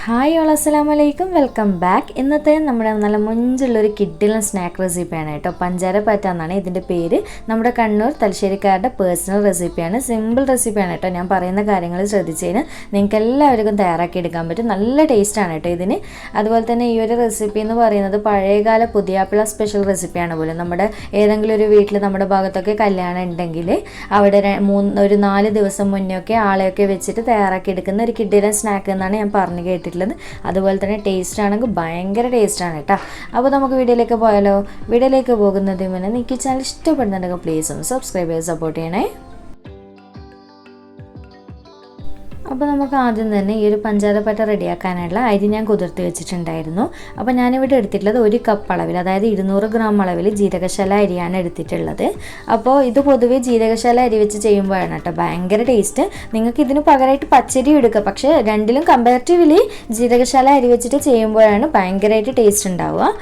Hi all അസ്സലാമു അലൈക്കും, welcome back. ഇന്നത്തെ നമ്മുടെ നല്ല മുഞ്ചുള്ളൊരു കിഡിലും സ്നാക്ക് റെസിപ്പിയാണ് കേട്ടോ. പഞ്ചാര പാറ്റ എന്നാണ് ഇതിൻ്റെ പേര്. നമ്മുടെ കണ്ണൂർ തലശ്ശേരിക്കാരുടെ പേഴ്സണൽ റെസിപ്പിയാണ്. സിമ്പിൾ റെസിപ്പിയാണ് കേട്ടോ. ഞാൻ പറയുന്ന കാര്യങ്ങൾ ശ്രദ്ധിച്ചതിന് നിങ്ങൾക്ക് എല്ലാവർക്കും തയ്യാറാക്കി എടുക്കാൻ പറ്റും. നല്ല ടേസ്റ്റാണ് കേട്ടോ ഇതിന്. അതുപോലെ തന്നെ ഈ ഒരു റെസിപ്പി എന്ന് പറയുന്നത് പഴയകാല പുതിയാപ്പിള സ്പെഷ്യൽ റെസിപ്പിയാണ് പോലും. നമ്മുടെ ഏതെങ്കിലും ഒരു വീട്ടിൽ നമ്മുടെ ഭാഗത്തൊക്കെ കല്യാണം ഉണ്ടെങ്കിൽ അവിടെ ഒരു 4 ദിവസം മുന്നേ ആളെയൊക്കെ വെച്ചിട്ട് തയ്യാറാക്കി എടുക്കുന്ന ഒരു കിഡിലും സ്നാക്ക് എന്നാണ് ഞാൻ പറഞ്ഞു കേട്ടിട്ടുള്ളത്. അതുപോലെ തന്നെ ടേസ്റ്റ് ആണെങ്കിൽ ഭയങ്കര ടേസ്റ്റാണ് കേട്ടോ. അപ്പോൾ നമുക്ക് വീഡിയോയിലേക്ക് പോയാലോ. വീഡിയോയിലേക്ക് പോകുന്നതിന് മുന്നേ നിങ്ങൾക്ക് ചാനൽ ഇഷ്ടപ്പെടുന്നുണ്ടെങ്കിൽ പ്ലീസ് ഒന്ന് സബ്സ്ക്രൈബ് ചെയ്ത് സപ്പോർട്ട് ചെയ്യണേ. അപ്പോൾ നമുക്ക് ആദ്യം തന്നെ ഈ ഒരു പഞ്ചാര പാറ്റ റെഡിയാക്കാനുള്ള അരി ഞാൻ കുതിർത്തി വെച്ചിട്ടുണ്ടായിരുന്നു. അപ്പോൾ ഞാനിവിടെ എടുത്തിട്ടുള്ളത് 1 കപ്പ് അളവിൽ, അതായത് 200 ഗ്രാം അളവിൽ ജീരകശാല അരിയാണ് എടുത്തിട്ടുള്ളത്. അപ്പോൾ ഇത് പൊതുവേ ജീരകശാല അരി വെച്ച് ചെയ്യുമ്പോഴാണ് കേട്ടോ ഭയങ്കര ടേസ്റ്റ്. നിങ്ങൾക്ക് ഇതിന് പകരമായിട്ട് പച്ചരി എടുക്കുക, പക്ഷേ രണ്ടിലും കമ്പാരിറ്റീവ്ലി ജീരകശാല അരി വെച്ചിട്ട് ചെയ്യുമ്പോഴാണ് ഭയങ്കരമായിട്ട് ടേസ്റ്റ് ഉണ്ടാവുക.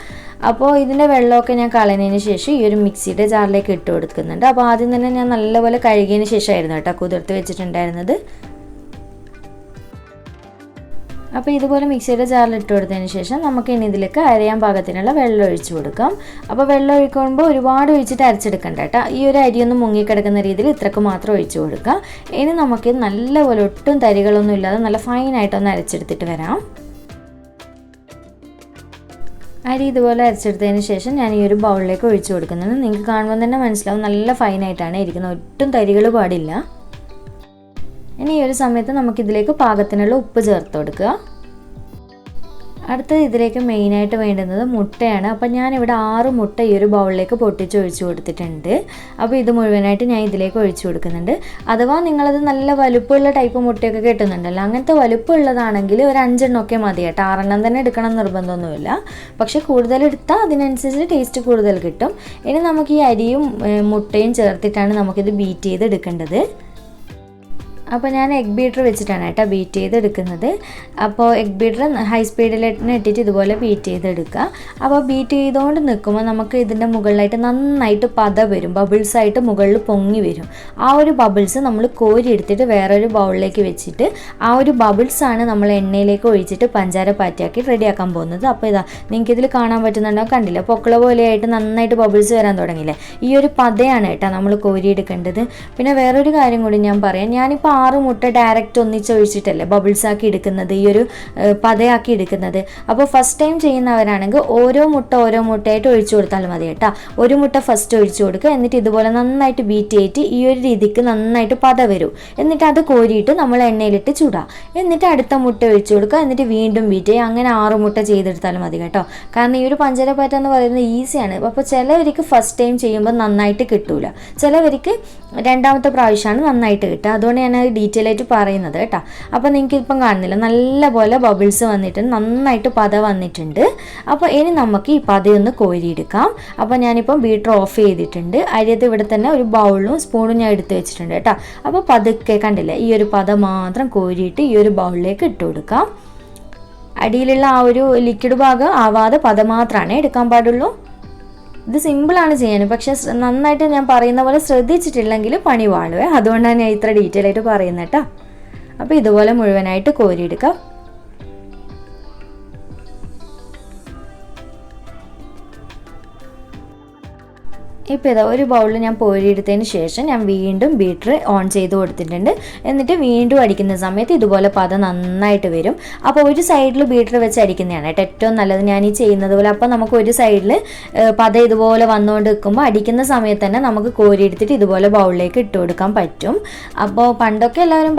അപ്പോൾ ഇതിൻ്റെ വെള്ളമൊക്കെ ഞാൻ കളഞ്ഞതിന് ശേഷം ഈ ഒരു മിക്സിയുടെ ജാറിലേക്ക് ഇട്ട് കൊടുക്കുന്നുണ്ട്. അപ്പോൾ ആദ്യം തന്നെ ഞാൻ നല്ലപോലെ കഴുകിയതിന് ശേഷമായിരുന്നു കേട്ടോ കുതിർത്ത് വെച്ചിട്ടുണ്ടായിരുന്നത്. അപ്പോൾ ഇതുപോലെ മിക്സിയുടെ ജാറിൽ ഇട്ട് കൊടുത്തതിന് ശേഷം നമുക്ക് ഇനി ഇതിലേക്ക് അരയാൻ പാകത്തിനുള്ള വെള്ളം ഒഴിച്ചു കൊടുക്കാം. അപ്പോൾ വെള്ളം ഒഴിക്കുമ്പോൾ ഒരുപാട് ഒഴിച്ചിട്ട് അരച്ചെടുക്കണ്ട കേട്ടോ. ഈ ഒരു അരിയൊന്നും മുങ്ങിക്കിടക്കുന്ന രീതിയിൽ ഇത്രക്ക് മാത്രം ഒഴിച്ചു കൊടുക്കാം. ഇനി നമുക്ക് നല്ലപോലെ ഒട്ടും തരികളൊന്നും ഇല്ലാതെ നല്ല ഫൈനായിട്ടൊന്ന് അരച്ചെടുത്തിട്ട് വരാം. അരി ഇതുപോലെ അരച്ചെടുത്തതിന് ശേഷം ഞാൻ ഈ ഒരു ബൗളിലേക്ക് ഒഴിച്ചു കൊടുക്കുന്നുണ്ട്. നിങ്ങൾക്ക് കാണുമ്പോൾ തന്നെ മനസ്സിലാവും നല്ല ഫൈനായിട്ടാണ് ഇരിക്കുന്നത്, ഒട്ടും തരികൾ പാടില്ല. ഇനി ഈ ഒരു സമയത്ത് നമുക്കിതിലേക്ക് പാകത്തിനുള്ള ഉപ്പ് ചേർത്ത് കൊടുക്കുക. അടുത്തത് ഇതിലേക്ക് മെയിനായിട്ട് വേണ്ടുന്നത് മുട്ടയാണ്. അപ്പോൾ ഞാനിവിടെ 6 മുട്ട ഈ ഒരു ബൗളിലേക്ക് പൊട്ടിച്ച് ഒഴിച്ചു കൊടുത്തിട്ടുണ്ട്. അപ്പോൾ ഇത് മുഴുവനായിട്ട് ഞാൻ ഇതിലേക്ക് ഒഴിച്ചു കൊടുക്കുന്നുണ്ട്. അഥവാ നിങ്ങളത് നല്ല വലുപ്പമുള്ള ടൈപ്പ് മുട്ടയൊക്കെ കിട്ടുന്നുണ്ടല്ലോ, അങ്ങനത്തെ വലുപ്പമുള്ളതാണെങ്കിൽ ഒരു 5 എണ്ണമൊക്കെ മതി കേട്ടോ. 6 എണ്ണം തന്നെ എടുക്കണം നിർബന്ധമൊന്നുമില്ല. പക്ഷേ കൂടുതലെടുത്താൽ അതിനനുസരിച്ച് ടേസ്റ്റ് കൂടുതൽ കിട്ടും. ഇനി നമുക്ക് ഈ അരിയും മുട്ടയും ചേർത്തിട്ടാണ് നമുക്കിത് ബീറ്റ് ചെയ്ത് എടുക്കേണ്ടത്. അപ്പോൾ ഞാൻ എഗ് ബീറ്റർ വെച്ചിട്ടാണ് കേട്ടോ ബീറ്റ് ചെയ്തെടുക്കുന്നത്. അപ്പോൾ എഗ് ബീറ്റർ ഹൈ സ്പീഡിലിട്ട് ഇട്ടിട്ട് ഇതുപോലെ ബീറ്റ് ചെയ്തെടുക്കുക. അപ്പോൾ ബീറ്റ് ചെയ്തുകൊണ്ട് നിൽക്കുമ്പോൾ നമുക്ക് ഇതിൻ്റെ മുകളിലായിട്ട് നന്നായിട്ട് പത വരും, ബബിൾസായിട്ട് മുകളിൽ പൊങ്ങി വരും. ആ ഒരു ബബിൾസ് നമ്മൾ കോരി എടുത്തിട്ട് വേറൊരു ബൗളിലേക്ക് വെച്ചിട്ട് ആ ഒരു ബബിൾസാണ് നമ്മൾ എണ്ണയിലേക്ക് ഒഴിച്ചിട്ട് പഞ്ചാര പാറ്റയാക്കി റെഡിയാക്കാൻ പോകുന്നത്. അപ്പോൾ ഇതാ നിങ്ങൾക്കിതിൽ കാണാൻ പറ്റുന്നുണ്ടോ, കണ്ടില്ല, പൊക്കള പോലെയായിട്ട് നന്നായിട്ട് ബബിൾസ് വരാൻ തുടങ്ങിയില്ലേ. ഈ ഒരു പതയാണ് കേട്ടോ നമ്മൾ കോരിയെടുക്കേണ്ടത്. പിന്നെ വേറൊരു കാര്യം കൂടി ഞാൻ പറയാം. ഞാനിപ്പോൾ 6 മുട്ട ഡയറക്റ്റ് ഒന്നിച്ചൊഴിച്ചിട്ടല്ലേ ബബിൾസ് ആക്കി എടുക്കുന്നത്, ഈ ഒരു പതയാക്കി എടുക്കുന്നത്. അപ്പോൾ ഫസ്റ്റ് ടൈം ചെയ്യുന്നവരാണെങ്കിൽ ഓരോ മുട്ടയായിട്ട് ഒഴിച്ചു കൊടുത്താൽ മതി കേട്ടോ. ഒരു മുട്ട ഫസ്റ്റ് ഒഴിച്ചു കൊടുക്കുക, എന്നിട്ട് ഇതുപോലെ നന്നായിട്ട് ബീറ്റ് ചെയ്തിട്ട് ഈ ഒരു രീതിക്ക് നന്നായിട്ട് പത വരും. എന്നിട്ട് അത് കോരിയിട്ട് നമ്മൾ എണ്ണയിലിട്ട് ചൂടാം. എന്നിട്ട് അടുത്ത മുട്ട ഒഴിച്ചു കൊടുക്കുക, എന്നിട്ട് വീണ്ടും ബീറ്റ് ചെയ്യുക. അങ്ങനെ 6 മുട്ട ചെയ്തെടുത്താലും മതി കേട്ടോ. കാരണം ഈ ഒരു പഞ്ചാര പാറ്റ എന്ന് പറയുന്നത് ഈസിയാണ്. അപ്പോൾ ചിലവർക്ക് ഫസ്റ്റ് ടൈം ചെയ്യുമ്പോൾ നന്നായിട്ട് കിട്ടൂല, ചിലവർക്ക് രണ്ടാമത്തെ പ്രാവശ്യമാണ് നന്നായിട്ട് കിട്ടുക. അതുകൊണ്ട് ഞാൻ ഡീറ്റെയിൽ ആയിട്ട് പറയുന്നത് കേട്ടോ. അപ്പോൾ നിങ്ങൾക്ക് ഇപ്പം കാണുന്നില്ല, നല്ലപോലെ ബബിൾസ് വന്നിട്ടുണ്ട്, നന്നായിട്ട് പത വന്നിട്ടുണ്ട്. അപ്പോൾ ഇനി നമുക്ക് ഈ പതയൊന്ന് കോരിയെടുക്കാം. അപ്പോൾ ഞാനിപ്പം ബീറ്റർ ഓഫ് ചെയ്തിട്ടുണ്ട്. അരിയത്ത് ഇവിടെ തന്നെ ഒരു ബൗളും സ്പൂണും ഞാൻ എടുത്ത് വെച്ചിട്ടുണ്ട് കേട്ടോ. അപ്പോൾ പതുക്കെ കണ്ടില്ല, ഈ ഒരു പത മാത്രം കോരിയിട്ട് ഈ ഒരു ബൗളിലേക്ക് ഇട്ട് കൊടുക്കാം. അടിയിലുള്ള ആ ഒരു ലിക്വിഡ് ഭാഗം ആവാതെ പത മാത്രമാണ് എടുക്കാൻ പാടുള്ളൂ. ഇത് സിമ്പിളാണ് ചെയ്യാൻ, പക്ഷെ നന്നായിട്ട് ഞാൻ പറയുന്ന പോലെ ശ്രദ്ധിച്ചിട്ടില്ലെങ്കിൽ പണി വാളുവേ. അതുകൊണ്ടാണ് ഞാൻ ഇത്ര ഡീറ്റെയിൽ ആയിട്ട് പറയുന്നത് കേട്ടോ. അപ്പോൾ ഇതുപോലെ മുഴുവനായിട്ട് കോരിയെടുക്കാം. ഇപ്പോൾ ഇതാ ഒരു ബൗളിൽ ഞാൻ പോരിയെടുത്തതിന് ശേഷം ഞാൻ വീണ്ടും ബീറ്റർ ഓൺ ചെയ്ത് കൊടുത്തിട്ടുണ്ട്. എന്നിട്ട് വീണ്ടും അടിക്കുന്ന സമയത്ത് ഇതുപോലെ പത നന്നായിട്ട് വരും. അപ്പോൾ ഒരു സൈഡിൽ ബീറ്റർ വെച്ച് അടിക്കുന്നതാണ് കേട്ടോ ഏറ്റവും നല്ലത്, ഞാൻ ഈ ചെയ്യുന്നത് പോലെ. അപ്പോൾ നമുക്ക് ഒരു സൈഡിൽ പത ഇതുപോലെ വന്നുകൊണ്ട് നിൽക്കുമ്പോൾ അടിക്കുന്ന സമയത്ത് തന്നെ നമുക്ക് കോരിയെടുത്തിട്ട് ഇതുപോലെ ബൗളിലേക്ക് ഇട്ട് കൊടുക്കാൻ പറ്റും. അപ്പോൾ പണ്ടൊക്കെ എല്ലാവരും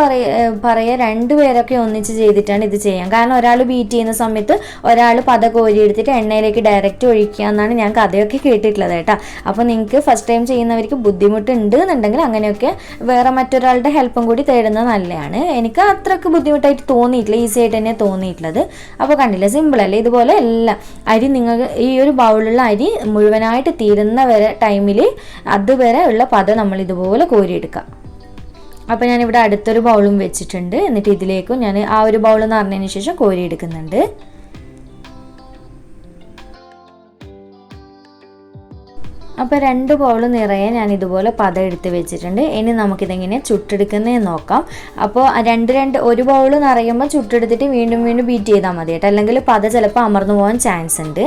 പറയുക 2 പേരൊക്കെ ഒന്നിച്ച് ചെയ്തിട്ടാണ് ഇത് ചെയ്യാൻ. കാരണം ഒരാൾ ബീറ്റ് ചെയ്യുന്ന സമയത്ത് ഒരാൾ പത കോരിയെടുത്തിട്ട് എണ്ണയിലേക്ക് ഡയറക്റ്റ് ഒഴിക്കുക എന്നാണ് ഞാൻ കഥയൊക്കെ കേട്ടിട്ടുള്ളത് കേട്ടോ. അപ്പോൾ നിങ്ങൾക്ക് ഫസ്റ്റ് ടൈം ചെയ്യുന്നവർക്ക് ബുദ്ധിമുട്ടുണ്ട് എന്നുണ്ടെങ്കിൽ അങ്ങനെയൊക്കെ വേറെ മറ്റൊരാളുടെ ഹെൽപ്പും കൂടി തേടുന്നത് നല്ലതാണ്. എനിക്ക് അത്രയ്ക്ക് ബുദ്ധിമുട്ടായിട്ട് തോന്നിയിട്ടില്ല, ഈസി ആയിട്ട് തന്നെ തോന്നിയിട്ടുള്ളത്. അപ്പോൾ കണ്ടില്ല, സിമ്പിളല്ലേ. ഇതുപോലെ എല്ലാം അരി നിങ്ങൾക്ക് ഈ ഒരു ബൗളിലുള്ള അരി മുഴുവനായിട്ട് തീരുന്ന വരെ ടൈമിൽ അതുവരെ ഉള്ള പത നമ്മൾ ഇതുപോലെ കോരിയെടുക്കാം. അപ്പോൾ ഞാനിവിടെ അടുത്തൊരു ബൗളും വെച്ചിട്ടുണ്ട്. എന്നിട്ട് ഇതിലേക്കും ഞാൻ ആ ഒരു ബൗൾ എന്ന് പറഞ്ഞതിന് ശേഷം കോരിയെടുക്കുന്നുണ്ട്. അപ്പോൾ 2 ബൗൾ നിറയെ ഞാൻ ഇതുപോലെ പത എടുത്ത് വെച്ചിട്ടുണ്ട്. ഇനി നമുക്കിതെങ്ങനെ ചുട്ടെടുക്കുന്നതെന്ന് നോക്കാം. അപ്പോൾ ഒരു ബൗൾ നിറയുമ്പോൾ ചുട്ടെടുത്തിട്ട് വീണ്ടും വീണ്ടും ബീറ്റ് ചെയ്താൽ മതി കേട്ടോ, അല്ലെങ്കിൽ പത ചിലപ്പോൾ അമർന്നു പോകാൻ ചാൻസ് ഉണ്ട്.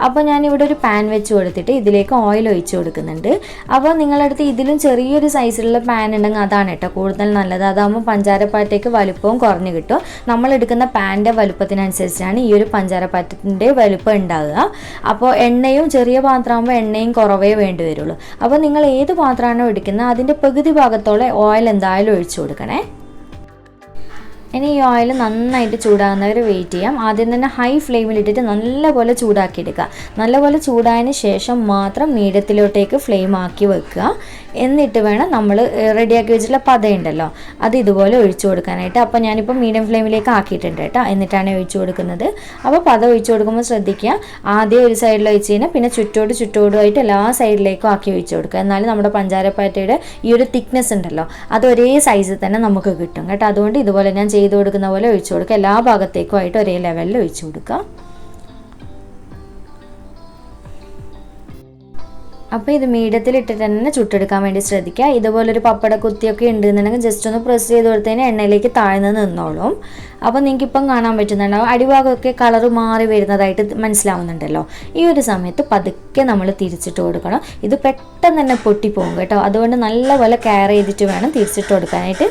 അപ്പോൾ ഞാനിവിടെ ഒരു പാൻ വെച്ച് കൊടുത്തിട്ട് ഇതിലേക്ക് ഓയിൽ ഒഴിച്ച് കൊടുക്കുന്നുണ്ട്. അപ്പോൾ നിങ്ങളടുത്ത് ഇതിലും ചെറിയൊരു സൈസിലുള്ള പാൻ ഉണ്ടെങ്കിൽ അതാണ് കേട്ടോ കൂടുതൽ നല്ലത്. അതാകുമ്പോൾ പഞ്ചാരപ്പാറ്റയ്ക്ക് വലുപ്പവും കുറഞ്ഞ് കിട്ടും. നമ്മളെടുക്കുന്ന പാൻ്റെ വലുപ്പത്തിനനുസരിച്ചാണ് ഈ ഒരു പഞ്ചാരപ്പാറ്റത്തിൻ്റെ വലുപ്പം ഉണ്ടാകുക. അപ്പോൾ എണ്ണയും ചെറിയ പാത്രമാകുമ്പോൾ എണ്ണയും കുറവേ വേണ്ടി വരുള്ളൂ. അപ്പോൾ നിങ്ങൾ ഏത് പാത്രമാണോ എടുക്കുന്നത് അതിൻ്റെ പകുതി ഭാഗത്തോളം ഓയിൽ എന്തായാലും ഒഴിച്ചു കൊടുക്കണേ. ഇനി ഈ ഓയിൽ നന്നായിട്ട് ചൂടാകുന്നവരെ വെയിറ്റ് ചെയ്യാം. ആദ്യം തന്നെ ഹൈ ഫ്ലെയിമിലിട്ടിട്ട് നല്ലപോലെ ചൂടാക്കിയെടുക്കുക. നല്ലപോലെ ചൂടായതിന് ശേഷം മാത്രം മീഡിയത്തിലോട്ടേക്ക് ഫ്ലെയിം ആക്കി വെക്കുക. എന്നിട്ട് വേണം നമ്മൾ റെഡിയാക്കി വെച്ചിട്ടുള്ള പത ഉണ്ടല്ലോ അത് ഇതുപോലെ ഒഴിച്ചു കൊടുക്കാനായിട്ട്. അപ്പോൾ ഞാനിപ്പോൾ മീഡിയം ഫ്ലെയിമിലേക്ക് ആക്കിയിട്ടുണ്ട് കേട്ടോ, എന്നിട്ടാണ് ഒഴിച്ചു കൊടുക്കുന്നത്. അപ്പോൾ പത ഒഴിച്ചു കൊടുക്കുമ്പോൾ ശ്രദ്ധിക്കുക, ആദ്യം ഒരു സൈഡിൽ ഒഴിച്ച് കഴിഞ്ഞാൽ പിന്നെ ചുറ്റോടുമായിട്ട് എല്ലാ സൈഡിലേക്കും ആക്കി ഒഴിച്ചു കൊടുക്കുക. എന്നാലും നമ്മുടെ പഞ്ചാരപ്പാറ്റയുടെ ഈ ഒരു തിക്നെസ് ഉണ്ടല്ലോ അത് ഒരേ സൈസിൽ തന്നെ നമുക്ക് കിട്ടും കേട്ടോ. അതുകൊണ്ട് ഇതുപോലെ ഞാൻ ചെയ്ത് കൊടുക്കുന്ന പോലെ ഒഴിച്ചു കൊടുക്കുക. എല്ലാ ഭാഗത്തേക്കും ആയിട്ട് ഒരേ ലെവലിൽ ഒഴിച്ചു കൊടുക്കുക. അപ്പോൾ ഇത് മീഡിയത്തിലിട്ടിട്ട് തന്നെ ചുട്ടെടുക്കാൻ വേണ്ടി ശ്രദ്ധിക്കുക. ഇതുപോലൊരു പപ്പട കുത്തിയൊക്കെ ഉണ്ടെന്നുണ്ടെങ്കിൽ ജസ്റ്റ് ഒന്ന് പ്രസ് ചെയ്ത് കൊടുത്തതിന് എണ്ണയിലേക്ക് താഴ്ന്ന് നിന്നോളും. അപ്പോൾ നിങ്ങൾക്കിപ്പം കാണാൻ പറ്റുന്നുണ്ടാവും അടിഭാഗമൊക്കെ കളറ് മാറി വരുന്നതായിട്ട് മനസ്സിലാവുന്നുണ്ടല്ലോ. ഈ ഒരു സമയത്ത് പതുക്കെ നമ്മൾ തിരിച്ചിട്ട് കൊടുക്കണം. ഇത് പെട്ടെന്ന് തന്നെ പൊട്ടിപ്പോകും കേട്ടോ, അതുകൊണ്ട് നല്ലപോലെ കെയർ ചെയ്തിട്ട് വേണം തിരിച്ചിട്ട് കൊടുക്കാനായിട്ട്.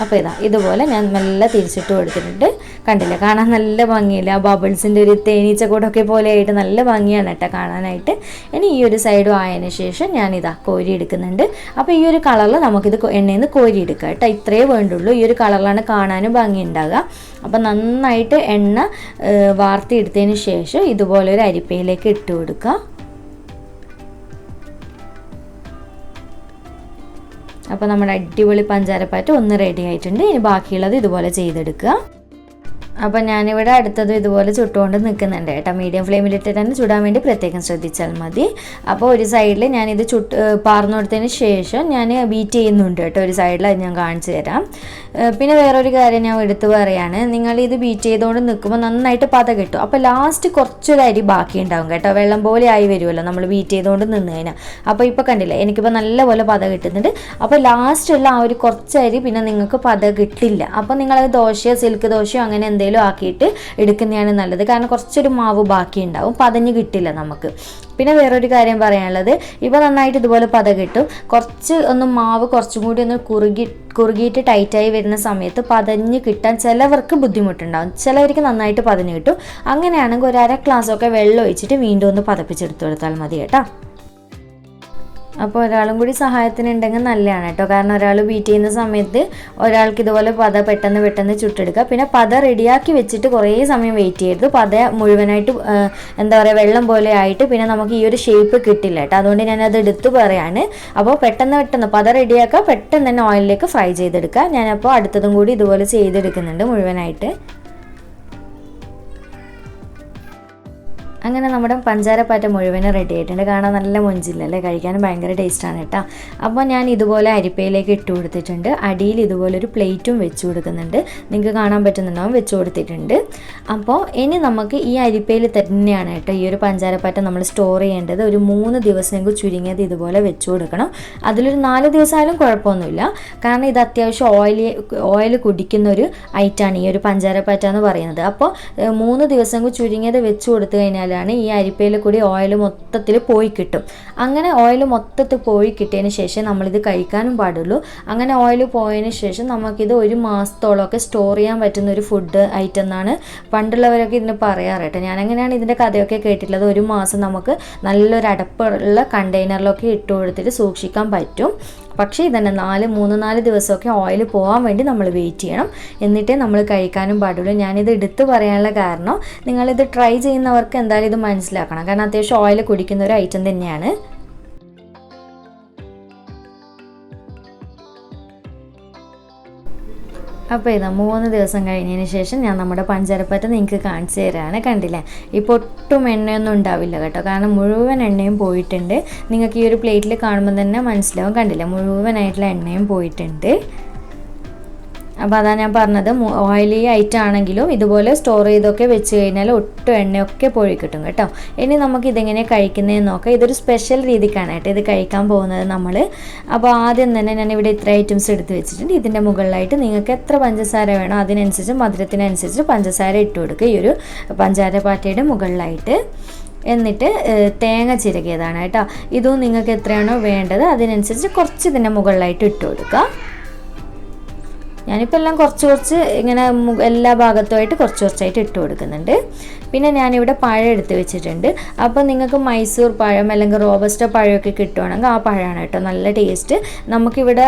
അപ്പോൾ ഇതുപോലെ ഞാൻ നല്ല തിരിച്ചിട്ട് കൊടുത്തിട്ടുണ്ട്. കണ്ടില്ലേ, കാണാൻ നല്ല ഭംഗിയില്ല. ആ ബബിൾസിൻ്റെ ഒരു തേനീച്ച കൂടൊക്കെ പോലെ ആയിട്ട് നല്ല ഭംഗിയാണ് കേട്ടോ കാണാനായിട്ട്. ഇനി ഈ ഒരു സൈഡും ആയതിനു ശേഷം ഞാനിതാ കോരി എടുക്കുന്നുണ്ട്. അപ്പോൾ ഈ ഒരു കളറിൽ നമുക്കിത് എണ്ണയിൽ നിന്ന് കോരിയെടുക്കുക കേട്ടോ. ഇത്രയേ വേണ്ടുള്ളൂ. ഈ ഒരു കളറിലാണ് കാണാനും ഭംഗി ഉണ്ടാകുക. അപ്പോൾ നന്നായിട്ട് എണ്ണ വാർത്തിയെടുത്തതിന് ശേഷം ഇതുപോലെ ഒരു അരിപ്പയിലേക്ക് ഇട്ട് കൊടുക്കുക. അപ്പോൾ നമ്മുടെ അടിപൊളി പഞ്ചാരപ്പാറ്റ ഒന്ന് റെഡി ആയിട്ടുണ്ട്. ഇനി ബാക്കിയുള്ളത് ഇതുപോലെ ചെയ്തെടുക്കുക. അപ്പോൾ ഞാനിവിടെ അടുത്തതും ഇതുപോലെ ചുട്ടുകൊണ്ട് നിൽക്കുന്നുണ്ട് കേട്ടോ. മീഡിയം ഫ്ലെയിമിലിട്ട് തന്നെ ചുടാൻ വേണ്ടി പ്രത്യേകം ശ്രദ്ധിച്ചാൽ മതി. അപ്പോൾ ഒരു സൈഡിൽ ഞാനിത് പാർന്നു കൊടുത്തതിന് ശേഷം ഞാൻ ബീറ്റ് ചെയ്യുന്നുണ്ട് കേട്ടോ. ഒരു സൈഡിൽ അത് ഞാൻ കാണിച്ചു തരാം. പിന്നെ വേറൊരു കാര്യം ഞാൻ എടുത്തു പറയാണ്, നിങ്ങളിത് ബീറ്റ് ചെയ്തുകൊണ്ട് നിൽക്കുമ്പോൾ നന്നായിട്ട് പത കിട്ടും. അപ്പോൾ ലാസ്റ്റ് കുറച്ചൊരു അരി ബാക്കി ഉണ്ടാവും കേട്ടോ, വെള്ളം പോലെ ആയി വരുമല്ലോ നമ്മൾ ബീറ്റ് ചെയ്തുകൊണ്ട് നിന്ന് കഴിഞ്ഞാൽ. അപ്പോൾ ഇപ്പോൾ കണ്ടില്ലേ, എനിക്കിപ്പോൾ നല്ലപോലെ പത കിട്ടുന്നുണ്ട്. അപ്പോൾ ലാസ്റ്റുള്ള ആ ഒരു കുറച്ച് അരി പിന്നെ നിങ്ങൾക്ക് പത കിട്ടില്ല. അപ്പോൾ നിങ്ങളത് ദോശയോ സിൽക്ക് ദോശയോ അങ്ങനെ എന്തെങ്കിലും ആക്കിയിട്ട് എടുക്കുന്നതാണ് നല്ലത്. കാരണം കുറച്ചൊരു മാവ് ബാക്കി ഉണ്ടാവും, പതഞ്ഞ് കിട്ടില്ല നമുക്ക്. പിന്നെ വേറൊരു കാര്യം പറയാനുള്ളത്, ഇപ്പോൾ നന്നായിട്ട് ഇതുപോലെ പത കിട്ടും. കുറച്ച് ഒന്ന് മാവ് കുറച്ചും കൂടി ഒന്ന് കുറുകിയിട്ട് ടൈറ്റായി വരുന്ന സമയത്ത് പതഞ്ഞ് കിട്ടാൻ ചിലവർക്ക് ബുദ്ധിമുട്ടുണ്ടാകും, ചിലവർക്ക് നന്നായിട്ട് പതഞ്ഞ് കിട്ടും. അങ്ങനെയാണെങ്കിൽ ഒരു അര ഗ്ലാസ്സൊക്കെ വെള്ളം ഒഴിച്ചിട്ട് വീണ്ടും ഒന്ന് പതപ്പിച്ചെടുത്ത് കൊടുത്താൽ മതി കേട്ടോ. അപ്പോൾ ഒരാളും കൂടി സഹായത്തിനുണ്ടെങ്കിൽ നല്ലതാണ് കേട്ടോ. കാരണം ഒരാൾ ബീറ്റ് ചെയ്യുന്ന സമയത്ത് ഒരാൾക്ക് ഇതുപോലെ പത പെട്ടെന്ന് ചുട്ടെടുക്കുക. പിന്നെ പത റെഡിയാക്കി വെച്ചിട്ട് കുറേ സമയം വെയിറ്റ് ചെയ്യരുത്. പത മുഴുവനായിട്ട് വെള്ളം പോലെ ആയിട്ട് പിന്നെ നമുക്ക് ഈ ഒരു ഷേപ്പ് കിട്ടില്ല കേട്ടോ. അതുകൊണ്ട് ഞാനത് എടുത്ത് പറയാണ്. അപ്പോൾ പെട്ടെന്ന് പത റെഡിയാക്കുക, പെട്ടെന്ന് തന്നെ ഓയിലിലേക്ക് ഫ്രൈ ചെയ്തെടുക്കുക. ഞാനപ്പോൾ അടുത്തതും കൂടി ഇതുപോലെ ചെയ്തെടുക്കുന്നുണ്ട് മുഴുവനായിട്ട്. അങ്ങനെ നമ്മുടെ പഞ്ചാരപ്പാറ്റ മുഴുവനും റെഡി ആയിട്ടുണ്ട്. കാണാൻ നല്ല മൊഞ്ചില്ലല്ലേ, കഴിക്കാനും ഭയങ്കര ടേസ്റ്റാണ് കേട്ടോ. അപ്പോൾ ഞാൻ ഇതുപോലെ അരിപ്പയിലേക്ക് ഇട്ട് കൊടുത്തിട്ടുണ്ട്. അടിയിൽ ഇതുപോലൊരു പ്ലേറ്റും വെച്ച് കൊടുക്കുന്നുണ്ട്, നിങ്ങൾക്ക് കാണാൻ പറ്റുന്നുണ്ടാവും, വെച്ച് കൊടുത്തിട്ടുണ്ട്. അപ്പോൾ ഇനി നമുക്ക് ഈ അരിപ്പയിൽ തന്നെയാണ് കേട്ടോ ഈ ഒരു പഞ്ചാരപ്പാറ്റ നമ്മൾ സ്റ്റോർ ചെയ്യേണ്ടത്. ഒരു 3 ദിവസമെങ്കിലും ചുരുങ്ങിയത് ഇതുപോലെ വെച്ച് കൊടുക്കണം. അതിലൊരു 4 ദിവസമായാലും കുഴപ്പമൊന്നുമില്ല. കാരണം ഇത് അത്യാവശ്യം ഓയിൽ കുടിക്കുന്ന ഒരു ഐറ്റാണ് ഈ ഒരു പഞ്ചാരപ്പാറ്റ എന്ന് പറയുന്നത്. അപ്പോൾ 3 ദിവസമെങ്കിലും ചുരുങ്ങിയത് വെച്ച് കൊടുത്തു കഴിഞ്ഞാൽ ഈ അരിപ്പയിൽ കൂടി ഓയിൽ മൊത്തത്തിൽ പോയി കിട്ടും. അങ്ങനെ ഓയിൽ മൊത്തത്തിൽ പോയി കിട്ടിയതിന് ശേഷം നമ്മളിത് കഴിക്കാനും പാടുള്ളൂ. അങ്ങനെ ഓയിൽ പോയതിന് ശേഷം നമുക്കിത് 1 മാസത്തോളമൊക്കെ സ്റ്റോർ ചെയ്യാൻ പറ്റുന്ന ഒരു ഫുഡ് ഐറ്റം എന്നാണ് പണ്ടുള്ളവരൊക്കെ ഇതിന് പറയാറ് കേട്ടോ. ഞാനങ്ങനെയാണ് ഇതിൻ്റെ കഥയൊക്കെ കേട്ടിട്ടുള്ളത്. 1 മാസം നമുക്ക് നല്ലൊരു അടപ്പുള്ള കണ്ടെയ്നറിലൊക്കെ ഇട്ട് കൊടുത്തിട്ട് സൂക്ഷിക്കാൻ പറ്റും. പക്ഷേ ഇതന്നെ 3-4 ദിവസമൊക്കെ ഓയിൽ പോകാൻ വേണ്ടി നമ്മൾ വെയിറ്റ് ചെയ്യണം, എന്നിട്ടേ നമ്മൾ കഴിക്കാനും പാടുള്ളൂ. ഞാനിത് എടുത്ത് പറയാനുള്ള കാരണം നിങ്ങളിത് ട്രൈ ചെയ്യുന്നവർക്ക് എന്തായാലും ഇത് മനസ്സിലാക്കണം. കാരണം അത്യാവശ്യം ഓയിൽ കുടിക്കുന്ന ഒരു ഐറ്റം തന്നെയാണ്. അപ്പോൾ 3 ദിവസം കഴിഞ്ഞതിന് ശേഷം ഞാൻ നമ്മുടെ പഞ്ചാരപ്പാറ്റ നിങ്ങൾക്ക് കാണിച്ചു തരാണ്. കണ്ടില്ലേ, ഇപ്പോൾ ഒട്ടും എണ്ണയൊന്നും ഉണ്ടാവില്ല കേട്ടോ, കാരണം മുഴുവൻ എണ്ണയും പോയിട്ടുണ്ട്. നിങ്ങൾക്ക് ഈ ഒരു പ്ലേറ്റിൽ കാണുമ്പോൾ തന്നെ മനസ്സിലാവും. കണ്ടില്ലേ, മുഴുവനായിട്ടുള്ള എണ്ണയും പോയിട്ടുണ്ട്. അപ്പോൾ അതാണ് ഞാൻ പറഞ്ഞത്, ഓയിലി ആയിട്ടാണെങ്കിലും ഇതുപോലെ സ്റ്റോർ ചെയ്തൊക്കെ വെച്ച് കഴിഞ്ഞാൽ ഒട്ടും എണ്ണയൊക്കെ പോയി കിട്ടും കേട്ടോ. ഇനി നമുക്ക് ഇതെങ്ങനെ കഴിക്കുന്നതെന്ന് നോക്കാം. ഇതൊരു സ്പെഷ്യൽ രീതിക്കാണ് കേട്ടോ ഇത് കഴിക്കാൻ പോകുന്നത് നമ്മൾ. അപ്പോൾ ആദ്യം തന്നെ ഞാനിവിടെ ഇത്ര ഐറ്റംസ് എടുത്ത് വെച്ചിട്ടുണ്ട്. ഇതിൻ്റെ മുകളിലായിട്ട് നിങ്ങൾക്ക് എത്ര പഞ്ചസാര വേണോ അതിനനുസരിച്ച് മധുരത്തിനനുസരിച്ച് പഞ്ചസാര ഇട്ട് കൊടുക്കുക ഈ ഒരു പഞ്ചാര പാറ്റയുടെ മുകളിലായിട്ട്. എന്നിട്ട് തേങ്ങ ചിരകിയതാണ് കേട്ടോ. ഇതും നിങ്ങൾക്ക് എത്രയാണോ വേണ്ടത് അതിനനുസരിച്ച് കുറച്ച് ഇതിൻ്റെ മുകളിലായിട്ട് ഇട്ട് കൊടുക്കുക. ഞാനിപ്പോൾ എല്ലാം കുറച്ച് ഇങ്ങനെ എല്ലാ ഭാഗത്തുമായിട്ട് കുറച്ചായിട്ട് ഇട്ട് കൊടുക്കുന്നുണ്ട്. പിന്നെ ഞാനിവിടെ പഴം എടുത്ത് വെച്ചിട്ടുണ്ട്. അപ്പോൾ നിങ്ങൾക്ക് മൈസൂർ പഴം അല്ലെങ്കിൽ റോബസ്റ്റ പഴമൊക്കെ കിട്ടുവാണെങ്കിൽ ആ പഴമാണ് കേട്ടോ നല്ല ടേസ്റ്റ്. നമുക്കിവിടെ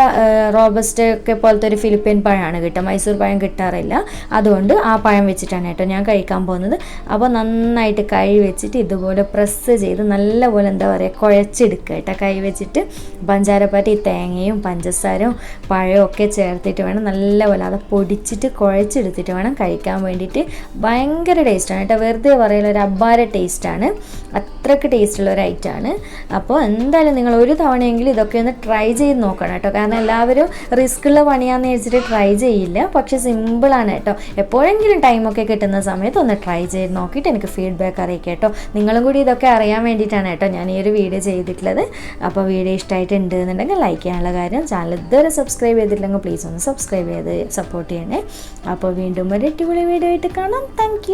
റോബസ്റ്റ ഒക്കെ പോലത്തെ ഒരു ഫിലിപ്പീൻ പഴമാണ് കിട്ടുക, മൈസൂർ പഴം കിട്ടാറില്ല. അതുകൊണ്ട് ആ പഴം വെച്ചിട്ടാണ് കേട്ടോ ഞാൻ കഴിക്കാൻ പോകുന്നത്. അപ്പോൾ നന്നായിട്ട് കൈ വെച്ചിട്ട് ഇതുപോലെ പ്രസ് ചെയ്ത് നല്ലപോലെ എന്താ പറയുക കുഴച്ചെടുക്കുക കേട്ടോ. കൈ വെച്ചിട്ട് പഞ്ചാരപ്പാറ്റ ഈ തേങ്ങയും പഞ്ചസാരയും പഴവും ഒക്കെ ചേർത്തിട്ട് വേണം നല്ലപോലെ അത് പൊടിച്ചിട്ട് കുഴച്ചെടുത്തിട്ട് വേണം കഴിക്കാൻ വേണ്ടിയിട്ട്. ഭയങ്കര ടേസ്റ്റാണ് കേട്ടോ, വെറുതെ പറയില്ല, ഒരു അബ്ബാര ടേസ്റ്റാണ്, അത്രയ്ക്ക് ടേസ്റ്റുള്ള ഒരു ഐറ്റമാണ്. അപ്പോൾ എന്തായാലും നിങ്ങൾ ഒരു തവണയെങ്കിലും ഇതൊക്കെ ഒന്ന് ട്രൈ ചെയ്ത് നോക്കണം കേട്ടോ. കാരണം എല്ലാവരും റിസ്ക്കുള്ള പണിയാന്ന് വെച്ചിട്ട് ട്രൈ ചെയ്യില്ല, പക്ഷെ സിമ്പിളാണ് കേട്ടോ. എപ്പോഴെങ്കിലും ടൈമൊക്കെ കിട്ടുന്ന സമയത്ത് ഒന്ന് ട്രൈ ചെയ്ത് നോക്കിയിട്ട് എനിക്ക് ഫീഡ്ബാക്ക് അറിയിക്കുക കേട്ടോ. നിങ്ങളും കൂടി ഇതൊക്കെ അറിയാൻ വേണ്ടിയിട്ടാണ് കേട്ടോ ഞാൻ ഈ ഒരു വീഡിയോ ചെയ്തിട്ടുള്ളത്. അപ്പോൾ വീഡിയോ ഇഷ്ടമായിട്ടുണ്ട് എന്നുണ്ടെങ്കിൽ ലൈക്ക് ചെയ്യാനുള്ള കാര്യം, ചാനൽ ഇതുവരെ സബ്സ്ക്രൈബ് ചെയ്തിട്ടില്ലെങ്കിൽ പ്ലീസ് ഒന്ന് സബ്സ്ക്രൈബ് ചെയ്ത് സപ്പോർട്ട് ചെയ്യണേ. അപ്പോൾ വീണ്ടും ഒരു അടിപൊളി വീഡിയോ ആയിട്ട് കാണാം. താങ്ക്